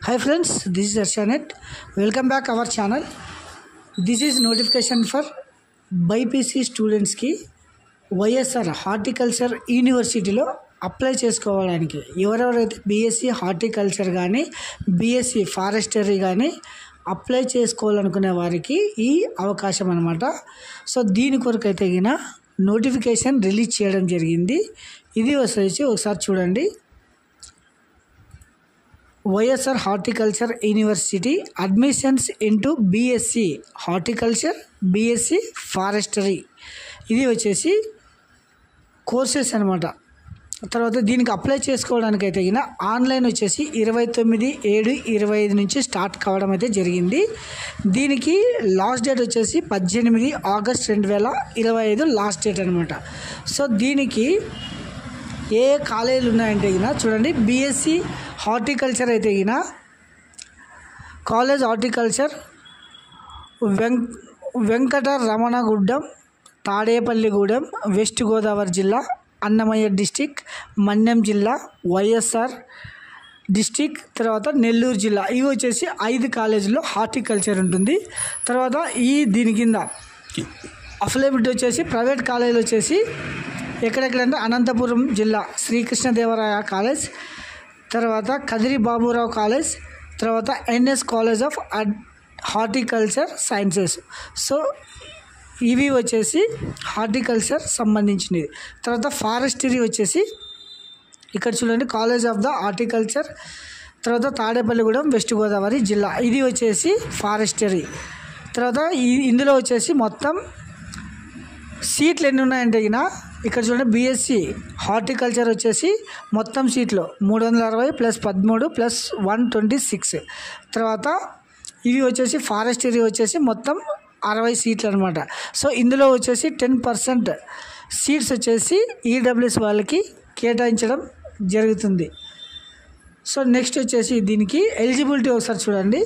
Hi friends, this is Arshanet. Welcome back our channel. This is notification for BPC students की YSR horticulture యూనివర్సిటీలో apply చేసుకోవడానికి ఎవరెవరైతే BSc horticulture కానీ BSc forestry కానీ apply చేసుకోవాలనుకునే వారికి ఈ అవకాశం అన్నమాట. సో దీని కొరకు అయితే నోటిఫికేషన్ రిలీజ్ చేయడం జరిగింది. ఇది వచ్చేసి ఒకసారి చూడండి. YSR horticulture university admissions into BSc horticulture BSc forestry ఇది వచ్చేసి కోర్సెస్ అనమాట. తర్వాత దీనికి అప్లై చేసుకోవడానికి అయితే ఆన్లైన్ వచ్చేసి 29/7/25 నుంచి స్టార్ట్ కావడం అయితే జరిగింది. దీనికి లాస్ట్ డేట్ వచ్చేసి 18 ఆగస్ట్ 2025 లాస్ట్ డేట్ అనమాట. సో దీనికి ఏ కాలేజీలు ఉన్నాయంటే చూడండి. బీఎస్సీ హార్టికల్చర్ అయితే college horticulture Venkataramannagudem, Tadepalligudem, west Godavari జిల్లా, అన్నమయ్య డిస్టిక్, మన్యం జిల్లా, వైఎస్ఆర్ డిస్టిక్, తర్వాత నెల్లూరు జిల్లా. ఇవి వచ్చేసి 5 కాలేజీల్లో హార్టికల్చర్ ఉంటుంది. తర్వాత దీని కింద అఫిలియేట్ వచ్చేసి ప్రైవేట్ కాలేజీలు వచ్చేసి ఎక్కడెక్కడంటే అనంతపురం జిల్లా శ్రీకృష్ణదేవరాయ కాలేజ్, తర్వాత కదిరి బాబురావు కాలేజ్, తర్వాత NS college of horticulture sciences. So ఇవి వచ్చేసి హార్టికల్చర్ సంబంధించినవి. తర్వాత ఫారెస్టరీ వచ్చేసి ఇక్కడ చూడండి, కాలేజ్ ఆఫ్ ద హార్టికల్చర్, తర్వాత తాడేపల్లిగూడెం, వెస్ట్ గోదావరి జిల్లా. ఇది వచ్చేసి ఫారెస్టరీ. తర్వాత ఇందులో వచ్చేసి మొత్తం సీట్లు ఎన్ని ఉన్నాయంటే ఇక్కడ చూడండి. బీఎస్సీ హార్టికల్చర్ వచ్చేసి మొత్తం సీట్లు 360 + 13 + 126. తర్వాత ఇవి వచ్చేసి ఫారెస్టరీ వచ్చేసి మొత్తం 60 సీట్లు అనమాట. సో ఇందులో వచ్చేసి 10% సీట్స్ వచ్చేసి ఈడబ్ల్యూఎస్ వాళ్ళకి కేటాయించడం జరుగుతుంది. సో నెక్స్ట్ వచ్చేసి దీనికి ఎలిజిబిలిటీ ఒకసారి చూడండి.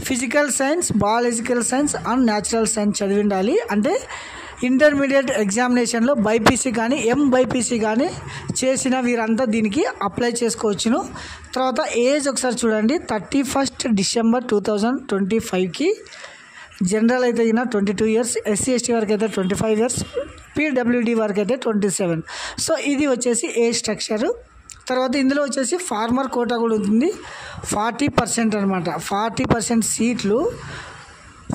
Physical science, biological science and natural science చదివి ఉండాలి. అంటే ఇంటర్మీడియట్ ఎగ్జామినేషన్లో బైపీసీ కానీ ఎంబైపీసీ కానీ చేసిన వీరంతా దీనికి అప్లై చేసుకోవచ్చును. తర్వాత ఏజ్ ఒకసారి చూడండి. 31 డిసెంబర్ 2025కి జనరల్ అయితే 22 ఇయర్స్, ఎస్సీ ఎస్టీ వరకు అయితే 25 ఇయర్స్, పీడబ్ల్యూడీ వరకు అయితే 27. సో ఇది వచ్చేసి ఏజ్ స్ట్రక్చరు. తర్వాత ఇందులో వచ్చేసి ఫార్మర్ కోటా కూడా ఉంటుంది. 40% అనమాట. 40% సీట్లు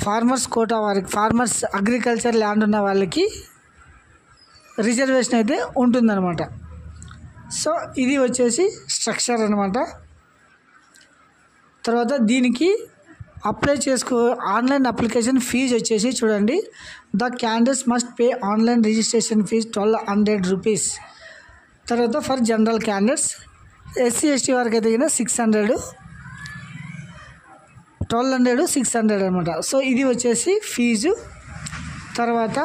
ఫార్మర్స్ కోటా వారికి, ఫార్మర్స్ అగ్రికల్చర్ ల్యాండ్ ఉన్న వాళ్ళకి రిజర్వేషన్ అయితే ఉంటుందన్నమాట. సో ఇది వచ్చేసి స్ట్రక్చర్ అనమాట. తర్వాత దీనికి అప్లై ఆన్లైన్ అప్లికేషన్ ఫీజు వచ్చేసి చూడండి. The candidates must pay online registration fee 1200 rupees. తర్వాత for general candidates, SC ST వరకు అయితే 600, 1200, 600 అనమాట. సో ఇది వచ్చేసి ఫీజు. తర్వాత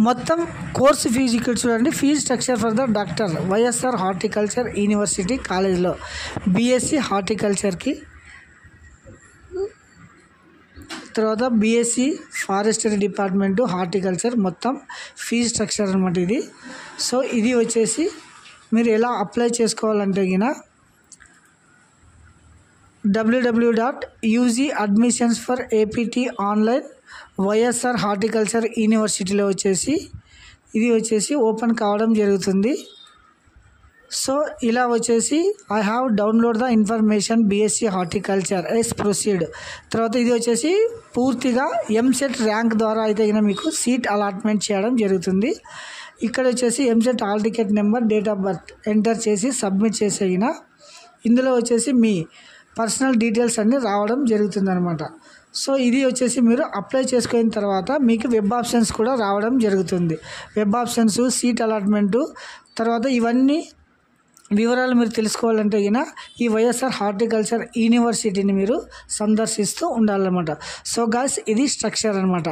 మొత్తం కోర్సు ఫీజు ఇక్కడ చూడండి. Fee structure for the doctor YSR horticulture university కాలేజ్లో బీఎస్సీ హార్టికల్చర్కి, తర్వాత బీఎస్సీ ఫారెస్టరీ డిపార్ట్మెంటు హార్టికల్చర్ మొత్తం ఫీజు స్ట్రక్చర్ అనమాట ఇది. సో ఇది వచ్చేసి మీరు ఎలా అప్లై చేసుకోవాలంటే www.ugadmissionsforAPT ఆన్లైన్ వైఎస్ఆర్ హార్టికల్చర్ యూనివర్సిటీలో వచ్చేసి ఇది వచ్చేసి ఓపెన్ కావడం జరుగుతుంది. సో ఇలా వచ్చేసి I have download the information BSc horticulture yes proceed. తర్వాత ఇది వచ్చేసి పూర్తిగా ఎంసెట్ ర్యాంక్ ద్వారా అయితే మీకు సీట్ అలాట్మెంట్ చేయడం జరుగుతుంది. ఇక్కడ వచ్చేసి EAMCET hall ticket number, date of birth enter చేసి సబ్మిట్ చేసేగిన ఇందులో వచ్చేసి మీ పర్సనల్ డీటెయిల్స్ అన్నీ రావడం జరుగుతుందన్నమాట. సో ఇది వచ్చేసి మీరు అప్లై చేసుకున్న తర్వాత మీకు వెబ్ ఆప్షన్స్ కూడా రావడం జరుగుతుంది. వెబ్ ఆప్షన్స్, సీట్ అలాట్మెంటు, తర్వాత ఇవన్నీ వివరాలు మీరు తెలుసుకోవాలంటే ఈ వైఎస్ఆర్ హార్టికల్చర్ యూనివర్సిటీని మీరు సందర్శిస్తూ ఉండాలన్నమాట. సో గాయ్స్ ఇది స్ట్రక్చర్ అనమాట.